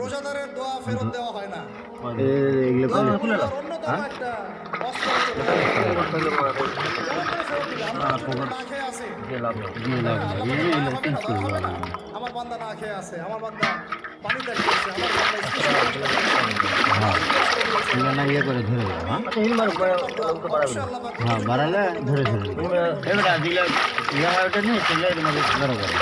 রোজাদারের দোয়া ফেরত দেওয়া হয় না। এগুলো অন্যতম একটা অস্ত্র যেমন করে ফেরত দিবে। আমরা না খেয়ে আছি, আমার বান্দা না খেয়ে আছে, আমার বান্দা পানি ত্যাগ করছে, আমার বান্দা ইয়ে করে ধরে অবশ্যই আল্লাহ পাক হ্যাঁ বাড়ালে ধরে ধরে এবার দিলে ইয়ে হয় ওটা নেই সেগুলো এর মধ্যে ধরো করে